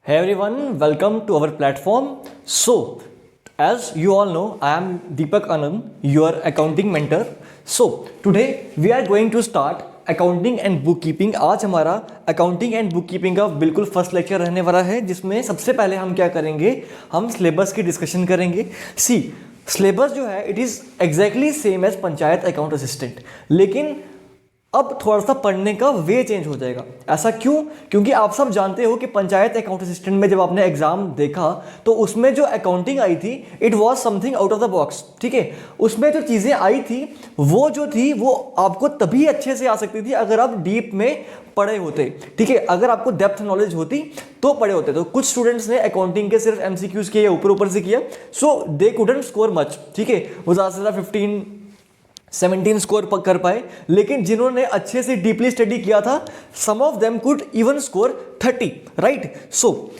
Hey everyone, welcome to our platform. So, as you all know, I am Deepak Anand, your accounting mentor. So, today we are going to start accounting and book keeping. आज हमारा accounting and book keeping का बिल्कुल first lecture रहने वाला है, जिसमें सबसे पहले हम क्या करेंगे, हम सिलेबस की डिस्कशन करेंगे। सी सिलेबस जो है it is exactly same as panchayat account assistant, लेकिन अब थोड़ा सा पढ़ने का वे चेंज हो जाएगा। ऐसा क्यों? क्योंकि आप सब जानते हो कि पंचायत अकाउंट असिस्टेंट में जब आपने एग्जाम देखा तो उसमें जो अकाउंटिंग आई थी it was something out of the box. ठीक है, उसमें जो चीज़ें आई थी वो जो थी वो आपको तभी अच्छे से आ सकती थी अगर आप डीप में पढ़े होते। ठीक है, अगर आपको डेप्थ नॉलेज होती तो पढ़े होते। तो कुछ स्टूडेंट्स ने अकाउंटिंग के सिर्फ एमसीक्यूज किए, ऊपर ऊपर से किया, सो दे कुडंट स्कोर मच। ठीक है, वो ज़्यादा से ज़्यादा 15-17 स्कोर कर पाए, लेकिन जिन्होंने अच्छे से डीपली स्टडी किया था some of them could even score 30, right. So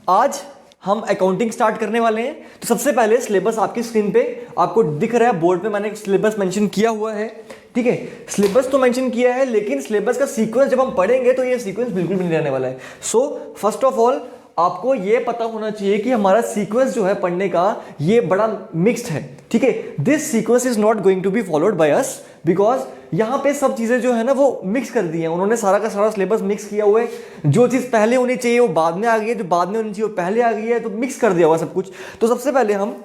आज हम अकाउंटिंग स्टार्ट करने वाले हैं। तो सबसे पहले सिलेबस आपकी स्क्रीन पे आपको दिख रहा है, बोर्ड पे मैंने सिलेबस मेंशन किया हुआ है। ठीक है, सिलेबस तो मेंशन किया है, लेकिन सिलेबस का सीक्वेंस जब हम पढ़ेंगे तो ये सीक्वेंस बिल्कुल भी नहीं रहने वाला है। सो फर्स्ट ऑफ ऑल आपको ये पता होना चाहिए कि हमारा सीक्वेंस जो है पढ़ने का ये बड़ा मिक्स्ड है। ठीक है, this sequence is not going to be followed by us, because यहाँ पे सब चीज़ें जो है ना वो मिक्स कर दी हैं उन्होंने, सारा का सारा सिलेबस मिक्स किया हुआ है। जो चीज़ पहले होनी चाहिए वो बाद में आ गई है, जो बाद में होनी चाहिए वो पहले आ गई है, तो मिक्स कर दिया हुआ सब कुछ। तो सबसे पहले हम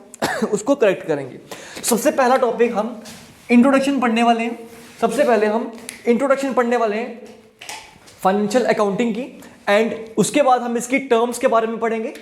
उसको करेक्ट करेंगे। सबसे पहला टॉपिक हम इंट्रोडक्शन पढ़ने वाले हैं। सबसे पहले हम इंट्रोडक्शन पढ़ने वाले हैं फाइनेंशियल अकाउंटिंग की, एंड उसके बाद हम इसकी टर्म्स के बारे में पढ़ेंगे।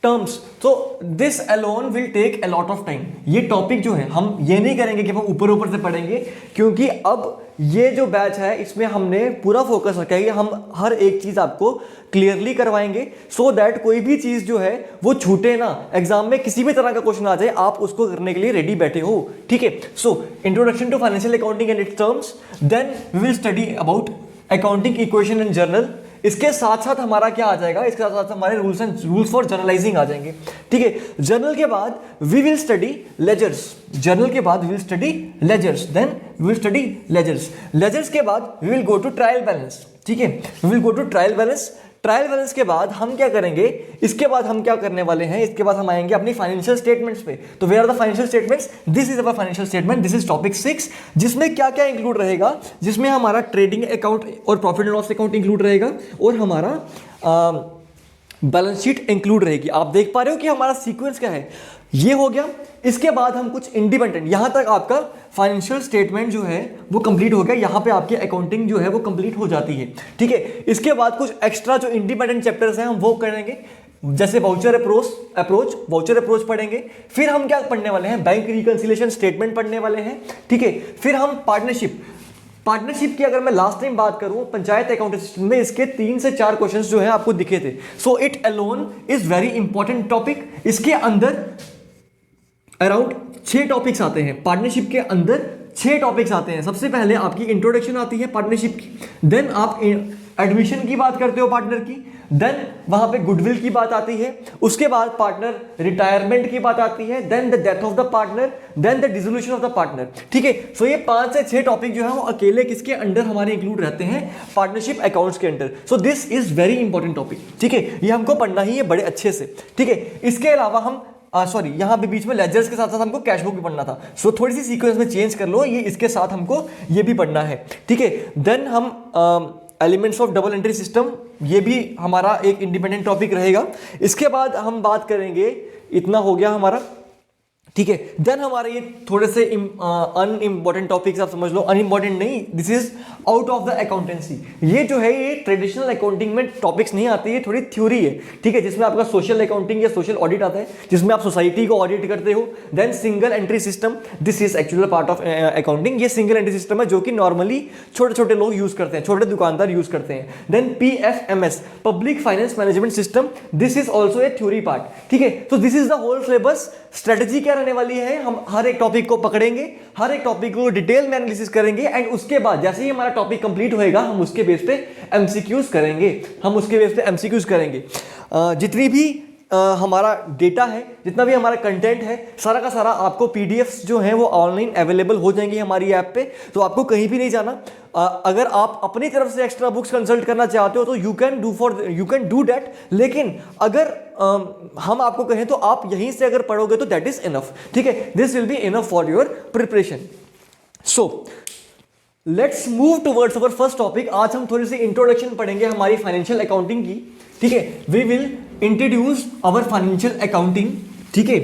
टर्म्स, तो this alone will take a lot of time. ये टॉपिक जो है हम ये नहीं करेंगे कि हम ऊपर ऊपर से पढ़ेंगे, क्योंकि अब ये जो बैच है इसमें हमने पूरा फोकस रखा है कि हम हर एक चीज़ आपको क्लियरली करवाएंगे, सो दैट कोई भी चीज़ जो है वो छूटे ना। एग्जाम में किसी भी तरह का क्वेश्चन आ जाए आप उसको करने के लिए रेडी बैठे हो। ठीक है, so introduction to financial accounting and its terms, then we will study about accounting equation and journal. इसके साथ साथ हमारा क्या आ जाएगा, इसके साथ साथ हमारे रूल्स फॉर जर्नलाइजिंग आ जाएंगे। ठीक है, जर्नल के बाद we will study ledgers. Journal के बाद we will study ledgers, then we will study ledgers. Ledgers के बाद we will go to trial balance. ठीक है, we will go to trial balance. Trial balance के बाद हम क्या करेंगे, इसके बाद हम क्या करने वाले हैं, इसके बाद हम आएंगे अपनी फाइनेंशियल स्टेटमेंट्स पे। तो where are the financial statements, this is our financial statement, this is topic 6, जिसमें क्या क्या इंक्लूड रहेगा, जिसमें हमारा ट्रेडिंग अकाउंट और profit and loss account include रहेगा, और हमारा बैलेंस शीट इंक्लूड रहेगी। आप देख पा रहे हो कि हमारा सीक्वेंस क्या है, ये हो गया। इसके बाद हम कुछ इंडिपेंडेंट, यहां तक आपका फाइनेंशियल स्टेटमेंट जो है वो कंप्लीट हो गया, यहां पे आपकी अकाउंटिंग जो है वो कंप्लीट हो जाती है। ठीक है, इसके बाद कुछ एक्स्ट्रा जो इंडिपेंडेंट चैप्टर्स हैं हम वो करेंगे, जैसे वाउचर अप्रोच पढ़ेंगे। फिर हम क्या पढ़ने वाले हैं, बैंक रिकंसिलिएशन स्टेटमेंट पढ़ने वाले हैं। ठीक है, फिर हम पार्टनरशिप की अगर मैं लास्ट टाइम बात करूं पंचायत अकाउंट असिस्टेंट में, इसके 3 से 4 क्वेश्चंस जो हैं आपको दिखे थे। So it alone is very important topic. इसके अंदर अराउंड 6 टॉपिक्स आते हैं, पार्टनरशिप के अंदर 6 टॉपिक्स आते हैं। सबसे पहले आपकी इंट्रोडक्शन आती है पार्टनरशिप की, देन आप एडमिशन की बात करते हो पार्टनर की, देन वहां पे गुडविल की बात आती है, उसके बाद पार्टनर रिटायरमेंट की बात आती है, then the death of the partner, then the dissolution of the partner. ठीक है, सो ये 5 से 6 टॉपिक जो है वो अकेले किसके अंडर हमारे इंक्लूड रहते हैं, पार्टनरशिप अकाउंट्स के under. So this is very important topic. ठीक है, ये हमको पढ़ना ही है बड़े अच्छे से। ठीक है, इसके अलावा हम यहाँ पे बीच में लेजर्स के साथ साथ हमको कैश बुक भी पढ़ना था, सो थोड़ी सी सीक्वेंस में चेंज कर लो, ये इसके साथ हमको ये भी पढ़ना है। ठीक है, देन हम elements of double entry system, ये भी हमारा एक इंडिपेंडेंट टॉपिक रहेगा। इसके बाद हम बात करेंगे, इतना हो गया हमारा। ठीक है, देन हमारे ये थोड़े से अनइम्पॉर्टेंट टॉपिक्स आप समझ लो, अनइम्पॉर्टेंट नहीं, this is out of the accountancy. ये जो है ये ट्रेडिशनल अकाउंटिंग में टॉपिक्स नहीं आते, ये थोड़ी थ्योरी है। ठीक है, जिसमें आपका सोशल अकाउंटिंग या सोशल ऑडिट आता है, जिसमें आप सोसाइटी को ऑडिट करते हो। Then single entry system, this is actual part of accounting. ये सिंगल एंट्री सिस्टम है जो कि नॉर्मली छोटे छोटे लोग यूज करते हैं, छोटे दुकानदार यूज करते हैं। Then PFMS, public finance management system, this is also a theory part. ठीक है, तो this is the whole syllabus. Strategy क्या रहने वाली है, हम हर एक टॉपिक को पकड़ेंगे, हर एक टॉपिक को डिटेल में एनालिसिस करेंगे, एंड उसके बाद जैसे ही हमारा टॉपिक कंप्लीट होएगा हम उसके बेस पे एमसीक्यूज करेंगे, जितनी भी हमारा डेटा है, जितना भी हमारा कंटेंट है, सारा का सारा आपको पीडीएफ्स जो हैं वो ऑनलाइन अवेलेबल हो जाएंगी हमारी ऐप पे, तो आपको कहीं भी नहीं जाना। अगर आप अपनी तरफ से एक्स्ट्रा बुक्स कंसल्ट करना चाहते हो तो यू कैन डू दैट, लेकिन अगर हम आपको कहें तो आप यहीं से अगर पढ़ोगे तो दैट इज इनफ, ठीक है, this will be enough for your preparation. So let's move towards our first topic. आज हम थोड़ी सी इंट्रोडक्शन पढ़ेंगे हमारी फाइनेंशियल अकाउंटिंग की, ठीक है, we will introduce our financial accounting, ठीक है।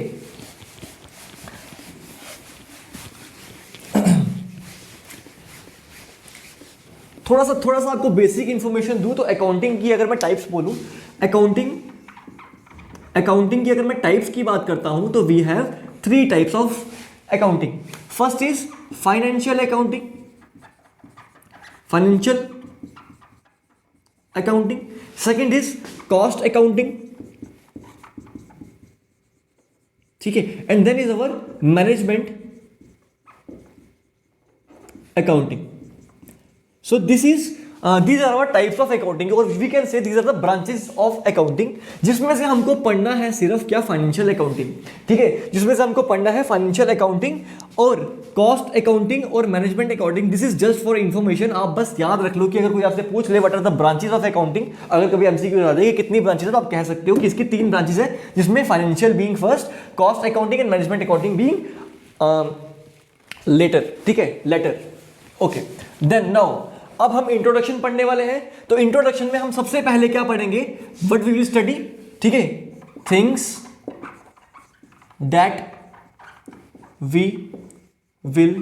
थोड़ा सा आपको बेसिक इंफॉर्मेशन दूं तो अकाउंटिंग की अगर मैं टाइप्स बोलूं, अकाउंटिंग की अगर मैं टाइप्स की बात करता हूं तो we have 3 types of accounting. First is financial accounting, second is cost accounting, ठीक है, and then is our management accounting. So these are our types of accounting, और we can say these are the branches of accounting, जिसमें से हमको पढ़ना है सिर्फ क्या, फाइनेंशियल अकाउंटिंग, ठीक है, जिसमें से हमको पढ़ना है फाइनेंशियल अकाउंटिंग और कॉस्ट अकाउंटिंग और management accounting. This is just for information, आप बस याद रख लो कि अगर कोई आपसे पूछ ले what are the branches of accounting, अगर कभी एमसीक्यू आ जाए कितनी ब्रांचेस है, तो आप कह सकते हो कि इसकी 3 ब्रांचेस है, जिसमें financial being first, cost accounting and management accounting being latter, ठीक है, लेटर, ओके। देन नाउ अब हम इंट्रोडक्शन पढ़ने वाले हैं, तो इंट्रोडक्शन में हम सबसे पहले क्या पढ़ेंगे, व्हाट वी विल स्टडी, ठीक है, things that we will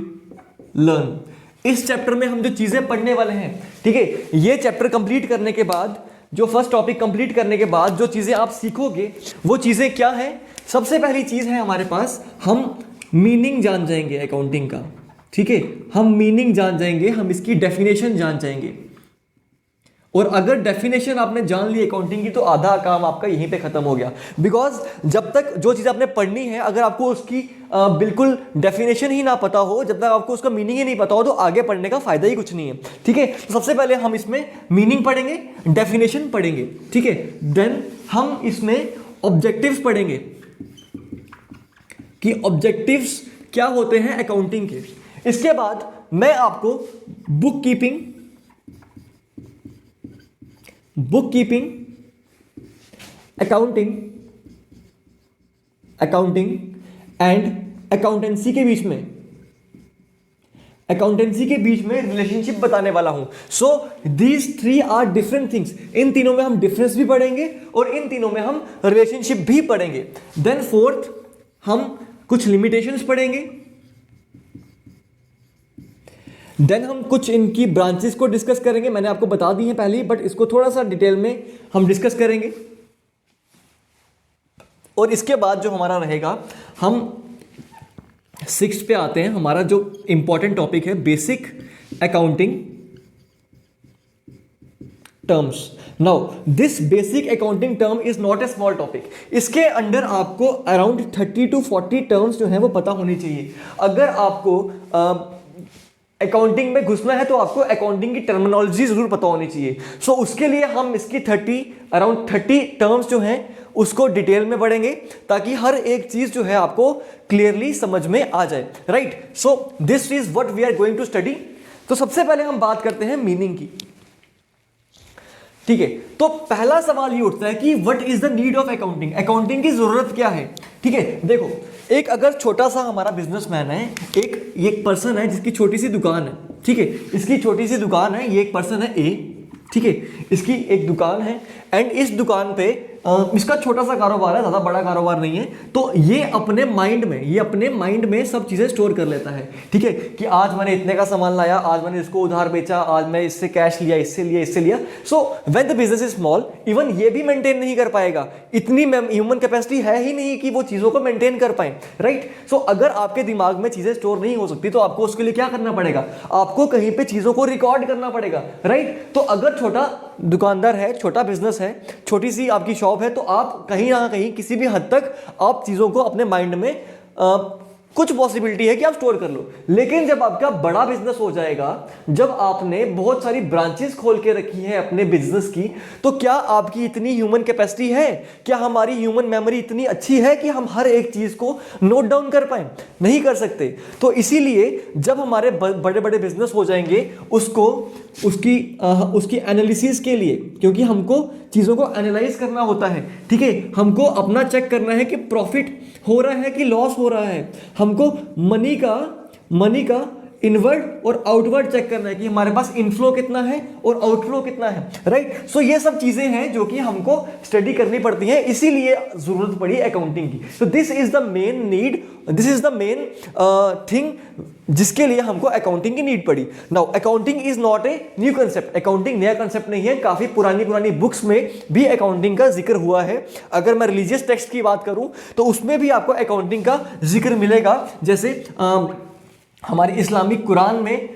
learn. इस चैप्टर में हम जो चीजें पढ़ने वाले हैं, ठीक है, ये चैप्टर कंप्लीट करने के बाद, जो फर्स्ट टॉपिक कंप्लीट करने के बाद जो चीजें आप सीखोगे वो चीजें क्या है। सबसे पहली चीज है हमारे पास, हम मीनिंग जान जाएंगे अकाउंटिंग का, ठीक है, हम मीनिंग जान जाएंगे, हम इसकी डेफिनेशन जान जाएंगे, और अगर डेफिनेशन आपने जान ली अकाउंटिंग की तो आधा काम आपका यहीं पे खत्म हो गया। बिकॉज जब तक जो चीज़ आपने पढ़नी है, अगर आपको उसकी बिल्कुल डेफिनेशन ही ना पता हो, जब तक आपको उसका मीनिंग ही नहीं पता हो, तो आगे पढ़ने का फायदा ही कुछ नहीं है, ठीक है। तो सबसे पहले हम इसमें मीनिंग पढ़ेंगे, डेफिनेशन पढ़ेंगे, ठीक है, देन हम इसमें ऑब्जेक्टिव्स पढ़ेंगे कि ऑब्जेक्टिव्स क्या होते हैं अकाउंटिंग के। इसके बाद मैं आपको book keeping, accounting and accountancy के बीच में रिलेशनशिप बताने वाला हूं। So these 3 are different things, इन तीनों में हम डिफरेंस भी पढ़ेंगे और इन तीनों में हम रिलेशनशिप भी पढ़ेंगे। देन फोर्थ हम कुछ लिमिटेशंस पढ़ेंगे, देन हम कुछ इनकी ब्रांचेस को डिस्कस करेंगे, मैंने आपको बता दी है पहले ही, बट इसको थोड़ा सा डिटेल में हम डिस्कस करेंगे। और इसके बाद जो हमारा रहेगा, हम 6 पे आते हैं, हमारा जो इंपॉर्टेंट टॉपिक है basic accounting terms. Now this basic accounting term is not a small topic, इसके अंडर आपको अराउंड 30 to 40 टर्म्स जो है वो पता होनी चाहिए। अगर आपको अकाउंटिंग में घुसना है तो आपको अकाउंटिंग की टर्मिनोलॉजी जरूर पता होनी चाहिए। सो उसके लिए हम इसकी अराउंड 30 टर्म्स जो हैं उसको डिटेल में पढ़ेंगे, ताकि हर एक चीज जो है आपको क्लियरली समझ में आ जाए, right. So this is what we are going to study. तो सबसे पहले हम बात करते हैं मीनिंग की, ठीक है। तो पहला सवाल ये उठता है कि what is the need of accounting, accounting की जरूरत क्या है, ठीक है। देखो, एक अगर छोटा सा हमारा बिजनेसमैन है, एक पर्सन है जिसकी छोटी सी दुकान है, ठीक है, इसकी छोटी सी दुकान है, ये एक पर्सन है ए, ठीक है, इसकी एक दुकान है एंड इस दुकान पे इसका छोटा सा कारोबार है, ज़्यादा बड़ा कारोबार नहीं है। तो ये अपने माइंड में सब चीज़ें स्टोर कर लेता है, ठीक है, कि आज मैंने इतने का सामान लाया, आज मैंने इसको उधार बेचा, आज मैं इससे कैश लिया, इससे लिया। So when the business is small, even ये भी मेंटेन नहीं कर पाएगा, इतनी ह्यूमन कैपेसिटी है ही नहीं कि वो चीज़ों को मेंटेन कर पाए, राइट। सो अगर आपके दिमाग में चीज़ें स्टोर नहीं हो सकती तो आपको उसके लिए क्या करना पड़ेगा, आपको कहीं पे चीज़ों को रिकॉर्ड करना पड़ेगा, राइट। तो अगर छोटा दुकानदार है, छोटा बिजनेस है, छोटी सी आपकी शॉप है, तो आप कहीं ना कहीं किसी भी हद तक आप चीज़ों को अपने माइंड में कुछ पॉसिबिलिटी है कि आप स्टोर कर लो। लेकिन जब आपका बड़ा बिजनेस हो जाएगा, जब आपने बहुत सारी ब्रांचेस खोल के रखी है अपने बिजनेस की, तो क्या आपकी इतनी ह्यूमन कैपेसिटी है, क्या हमारी ह्यूमन मेमोरी इतनी अच्छी है कि हम हर एक चीज को नोट डाउन कर पाए? नहीं कर सकते। तो इसीलिए जब हमारे बड़े बड़े बिजनेस हो जाएंगे, उसकी एनालिसिस के लिए, क्योंकि हमको चीज़ों को एनालाइज करना होता है, ठीक है, हमको अपना चेक करना है कि प्रॉफिट हो रहा है कि लॉस हो रहा है, हमको मनी का इनवर्ड और आउटवर्ड चेक करना है कि हमारे पास इनफ्लो कितना है और आउटफ्लो कितना है, राइट। सो ये सब चीजें हैं जो कि हमको स्टडी करनी पड़ती हैं, इसीलिए जरूरत पड़ी अकाउंटिंग की। तो this is the main need, this is the main thing जिसके लिए हमको अकाउंटिंग की नीड पड़ी। Now accounting is not a new concept, accounting नया कंसेप्ट नहीं है, काफी पुरानी बुक्स में भी अकाउंटिंग का जिक्र हुआ है। अगर मैं रिलीजियस टेक्स्ट की बात करूं तो उसमें भी आपको अकाउंटिंग का जिक्र मिलेगा। जैसे हमारी इस्लामिक कुरान में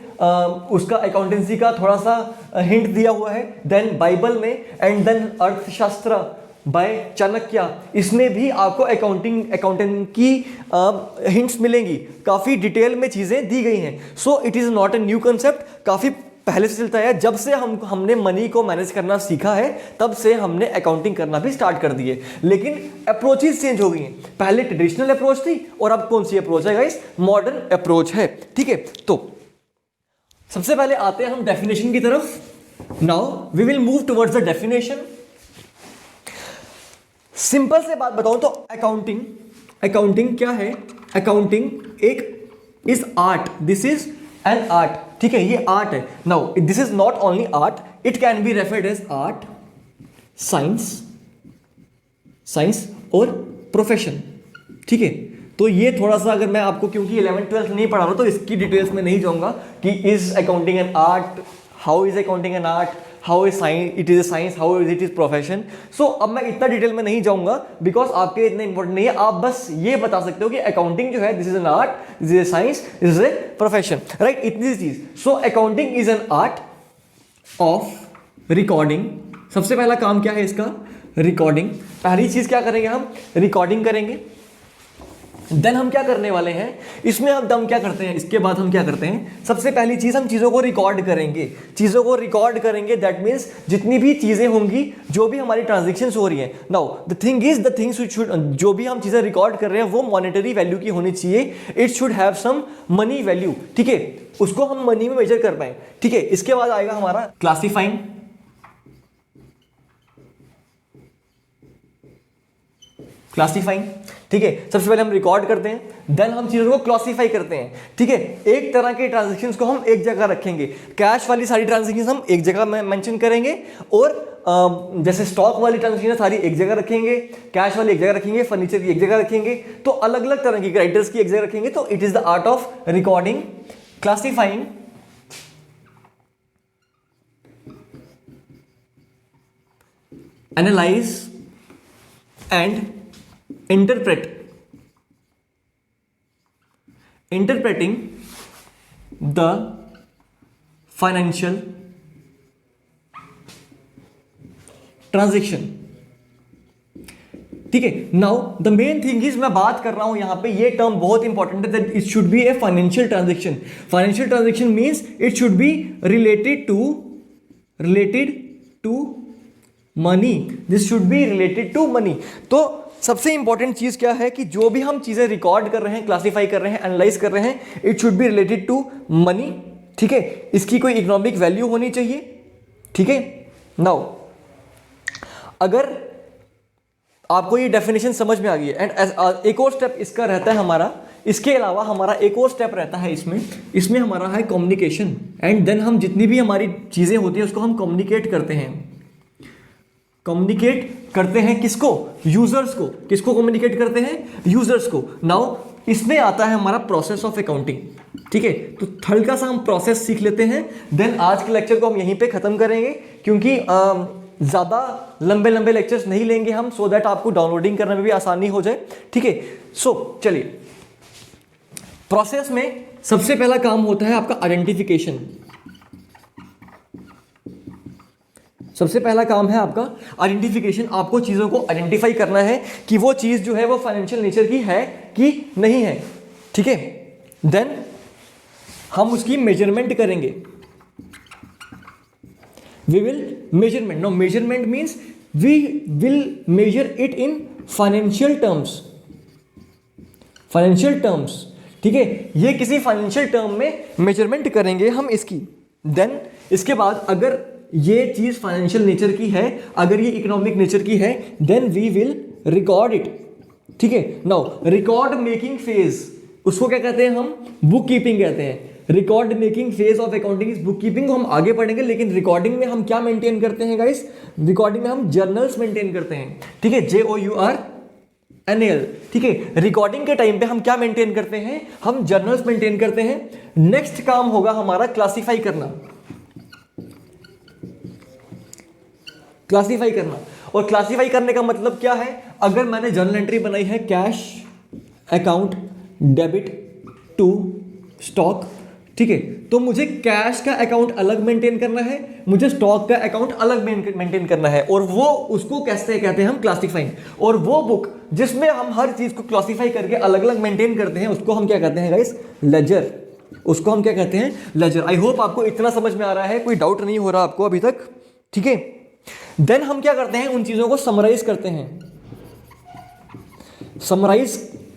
उसका अकाउंटेंसी का थोड़ा सा हिंट दिया हुआ है, देन बाइबल में, एंड देन अर्थशास्त्र बाय चाणक्य, इसमें भी आपको अकाउंटिंग की हिंट्स मिलेंगी, काफ़ी डिटेल में चीज़ें दी गई हैं। So it is not a new concept, काफ़ी पहले से चलता है। जब से हमने मनी को मैनेज करना सीखा है, तब से हमने अकाउंटिंग करना भी स्टार्ट कर दी है। लेकिन अप्रोचेस चेंज हो गई हैं, पहले ट्रेडिशनल अप्रोच थी और अब कौन सी अप्रोच है गाइस? मॉडर्न अप्रोच है, ठीक है। तो सबसे पहले आते हैं हम डेफिनेशन की तरफ। Now we will move towards the definition. Simple से बात बताऊं तो अकाउंटिंग क्या है? अकाउंटिंग एक is art, this is an art, ठीक है, ये आर्ट है। Now this is not only art, it can be referred as art, science और प्रोफेशन, ठीक है। तो ये थोड़ा सा, अगर मैं आपको, क्योंकि 11th-12th नहीं पढ़ा रहा हूं तो इसकी डिटेल्स में नहीं जाऊंगा कि is accounting an art, how is accounting an art, how is science, it is a science, how is it is profession. So अब मैं इतना डिटेल में नहीं जाऊंगा बिकॉज आपके इतने इंपॉर्टेंट नहीं है। आप बस ये बता सकते हो कि अकाउंटिंग जो है, this is an art, this is a science, this is a profession, right, इतनी चीज। So accounting is an art of recording. सबसे पहला काम क्या है इसका? रिकॉर्डिंग। पहली चीज क्या करेंगे हम? रिकॉर्डिंग करेंगे। देन हम क्या करने वाले हैं इसमें, हम क्या करते हैं, इसके बाद हम क्या करते हैं? सबसे पहली चीज हम चीजों को रिकॉर्ड करेंगे। दैट मीन्स जितनी भी चीजें होंगी, जो भी हमारी ट्रांजेक्शन्स हो रही हैं। Now the things which should, जो भी हम चीजें रिकॉर्ड कर रहे हैं वो मॉनेटरी वैल्यू की होनी चाहिए। It should have some money value, ठीक है, उसको हम मनी में मेजर कर पाए, ठीक है। इसके बाद आएगा हमारा क्लासिफाइंग, ठीक है। सबसे पहले हम रिकॉर्ड करते हैं, देन हम चीजों को क्लासिफाई करते हैं, ठीक है। एक तरह के ट्रांजैक्शंस को हम एक जगह रखेंगे, कैश वाली सारी ट्रांजैक्शंस हम एक जगह में मेंशन करेंगे, और जैसे स्टॉक वाली ट्रांजैक्शन सारी एक जगह रखेंगे, कैश वाली एक जगह रखेंगे, फर्नीचर की एक जगह रखेंगे, तो अलग अलग तरह की क्रेडिटर्स की एक जगह रखेंगे। तो it is the art of recording, classifying, analyse and interpreting the financial transaction, ठीक है। Now the main thing is, मैं बात कर रहा हूं यहां पे, ये टर्म बहुत इंपॉर्टेंट है, that it should be a financial transaction. Financial transaction means it should be related to money, this should be related to money. तो सबसे इंपॉर्टेंट चीज क्या है कि जो भी हम चीजें रिकॉर्ड कर रहे हैं, क्लासिफाई कर रहे हैं, एनालाइज कर रहे हैं, it should be related to money, ठीक है। इसकी कोई इकोनॉमिक वैल्यू होनी चाहिए, ठीक है। नाउ अगर आपको ये डेफिनेशन समझ में आ गई है, एंड एक और स्टेप इसका रहता है हमारा, इसके अलावा हमारा एक और स्टेप रहता है इसमें हमारा है कम्युनिकेशन, एंड देन हम जितनी भी हमारी चीजें होती है उसको हम कम्युनिकेट करते हैं किसको? यूजर्स को। किसको कम्युनिकेट करते हैं? यूजर्स को। नाउ इसमें आता है हमारा प्रोसेस ऑफ अकाउंटिंग, ठीक है। तो हल्का सा हम प्रोसेस सीख लेते हैं, देन आज के लेक्चर को हम यहीं पे खत्म करेंगे, क्योंकि ज्यादा लंबे लेक्चर्स नहीं लेंगे हम, सो दैट आपको डाउनलोडिंग करने में भी आसानी हो जाए, ठीक है। सो चलिए, प्रोसेस में सबसे पहला काम होता है आपका आइडेंटिफिकेशन। सबसे पहला काम है आपका आइडेंटिफिकेशन। आपको चीजों को आइडेंटिफाई करना है कि वो चीज जो है वो फाइनेंशियल नेचर की है कि नहीं है, ठीक है। देन हम उसकी मेजरमेंट करेंगे, we will measurement, no measurement means we will measure it in financial terms, financial terms, ठीक है। ये किसी फाइनेंशियल टर्म में मेजरमेंट करेंगे हम इसकी। देन इसके बाद अगर ये चीज फाइनेंशियल नेचर की है, अगर ये इकोनॉमिक नेचर की है, then we will record it, ठीक है। नाउ रिकॉर्ड मेकिंग फेज, उसको क्या कहते हैं हम? बुक कीपिंग कहते हैं। Record making phase of accounting is book keeping, को हम आगे पढ़ेंगे। लेकिन रिकॉर्डिंग में हम क्या मेंटेन करते हैं गाइस? रिकॉर्डिंग में हम जर्नल्स मेंटेन करते हैं, ठीक है, JOURNAL, ठीक है। रिकॉर्डिंग के टाइम पे हम क्या मेंटेन करते हैं? हम जर्नल्स मेंटेन करते हैं। नेक्स्ट काम होगा हमारा क्लासिफाई करना, क्लासिफाई करना। और क्लासिफाई करने का मतलब क्या है? अगर मैंने जर्नल एंट्री बनाई है cash account debit to stock, ठीक है, तो मुझे कैश का अकाउंट अलग मेंटेन करना है, मुझे स्टॉक का अकाउंट अलग मेंटेन करना है, और वो उसको कैसे कहते हैं हम? क्लासिफाइंग। और वो बुक जिसमें हम हर चीज को क्लासिफाई करके अलग अलग मेंटेन करते हैं, उसको हम क्या कहते हैं गाइस? लेजर। उसको हम क्या कहते हैं? लेजर। आई होप आपको इतना समझ में आ रहा है, कोई डाउट नहीं हो रहा आपको अभी तक, ठीक है। देन हम क्या करते हैं? उन चीजों को समराइज करते हैं। समराइज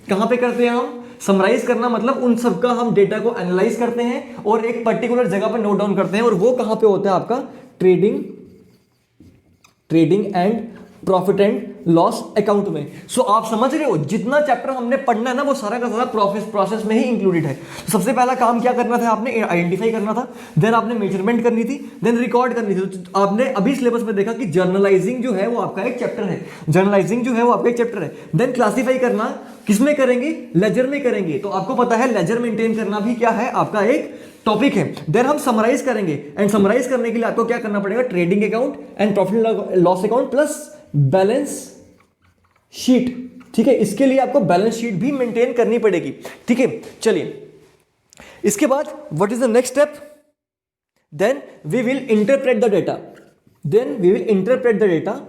कहां पे करते हैं हम? समराइज करना मतलब उन सब का हम डेटा को एनालाइज करते हैं और एक पर्टिकुलर जगह पर नोट डाउन करते हैं। और वो कहां पे होता है? आपका trading and profit and loss account में। सो आप समझ रहे हो, जितना चैप्टर हमने पढ़ना है ना, वो सारा का सारा प्रोसेस में ही इंक्लूडेड है। सबसे पहला काम क्या करना था? आपने आइडेंटिफाई करना था, देन आपने मेजरमेंट करनी थी, देन रिकॉर्ड करनी थी। तो आपने अभी सिलेबस में देखा कि जर्नलाइजिंग जो है वो आपका एक चैप्टर है, जर्नलाइजिंग जो है वो आपका एक चैप्टर है। देन क्लासिफाई करना किसमें करेंगे? लेजर में करेंगे। तो आपको पता है लेजर मेंटेन करना भी क्या है? आपका एक टॉपिक है। देन हम समराइज करेंगे, एंड समराइज करने के लिए आपको क्या करना पड़ेगा? Trading account and profit loss account plus balance sheet, ठीक है। इसके लिए आपको बैलेंस शीट भी मेंटेन करनी पड़ेगी, ठीक है। चलिए, इसके बाद what is the next step? Then we will interpret the data,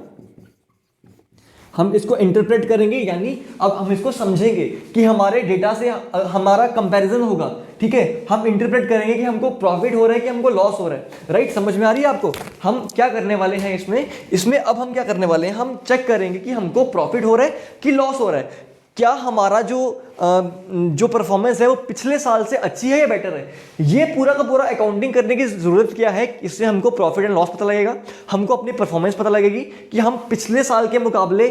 हम इसको इंटरप्रेट करेंगे, यानी अब हम इसको समझेंगे कि हमारे डेटा से हमारा कंपैरिजन होगा, ठीक है। हम इंटरप्रेट करेंगे कि हमको प्रॉफिट हो रहा है कि हमको लॉस हो रहा है, राइट? समझ में आ रही है आपको? हम क्या करने वाले हैं इसमें अब हम क्या करने वाले हैं? हम चेक करेंगे कि हमको प्रॉफिट हो रहा है कि लॉस हो रहा है। क्या हमारा जो परफॉर्मेंस है वो पिछले साल से अच्छी है या बेटर है? ये पूरा का पूरा अकाउंटिंग करने की जरूरत क्या है? इससे हमको प्रॉफिट एंड लॉस पता लगेगा, हमको अपनी परफॉर्मेंस पता लगेगी कि हम पिछले साल के मुकाबले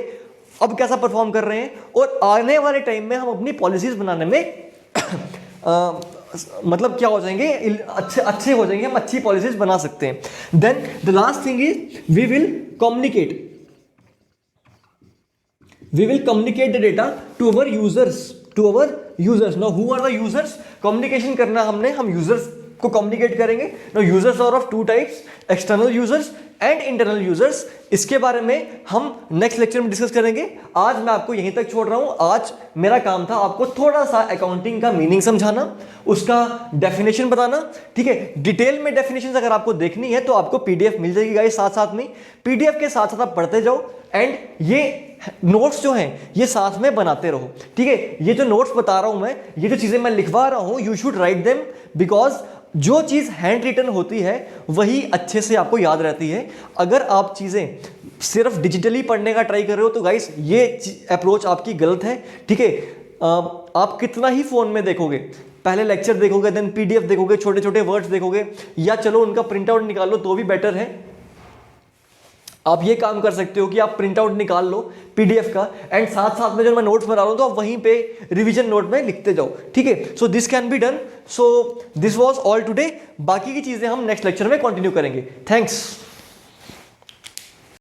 अब कैसा परफॉर्म कर रहे हैं, और आने वाले टाइम में हम अपनी पॉलिसीज बनाने में मतलब क्या हो जाएंगे? अच्छे हो जाएंगे, हम अच्छी पॉलिसीज बना सकते हैं। Then the last thing is we will communicate the data to our users. Now who are the users? Communication करना हम यूजर्स को कम्युनिकेट करेंगे। Now users are of two types, external users and internal users। इसके बारे में हम next lecture में discuss करेंगे। आज मैं आपको यहीं तक छोड़ रहा हूं। आज मेरा काम था आपको थोड़ा सा अकाउंटिंग का मीनिंग समझाना, उसका डेफिनेशन बताना, ठीक है। डिटेल में डेफिनेशन अगर आपको देखनी है तो आपको पीडीएफ मिल जाएगी गाइस साथ में। पीडीएफ के साथ आप पढ़ते जाओ, एंड ये नोट्स जो हैं ये साथ में बनाते रहो, ठीक है। ये जो नोट्स बता रहा हूं मैं, ये जो चीजें मैं लिखवा रहा हूं, you should write them, because जो चीज हैंड रिटन होती है वही अच्छे से आपको याद रहती है। अगर आप चीजें सिर्फ डिजिटली पढ़ने का ट्राई कर रहे हो तो गाइस ये अप्रोच आपकी गलत है, ठीक है। आप कितना ही फोन में देखोगे, पहले लेक्चर देखोगे, देन पीडीएफ देखोगे, छोटे छोटे वर्ड्स देखोगे, या चलो उनका प्रिंट आउट निकालो तो भी बेटर है। आप ये काम कर सकते हो कि आप प्रिंट आउट निकाल लो पीडीएफ का, एंड साथ साथ में जो मैं नोट्स बना रहा हूं तो आप वहीं पे रिवीजन नोट में लिखते जाओ, ठीक है। So this can be done. So this was all today. बाकी की चीजें हम नेक्स्ट लेक्चर में कंटिन्यू करेंगे। थैंक्स।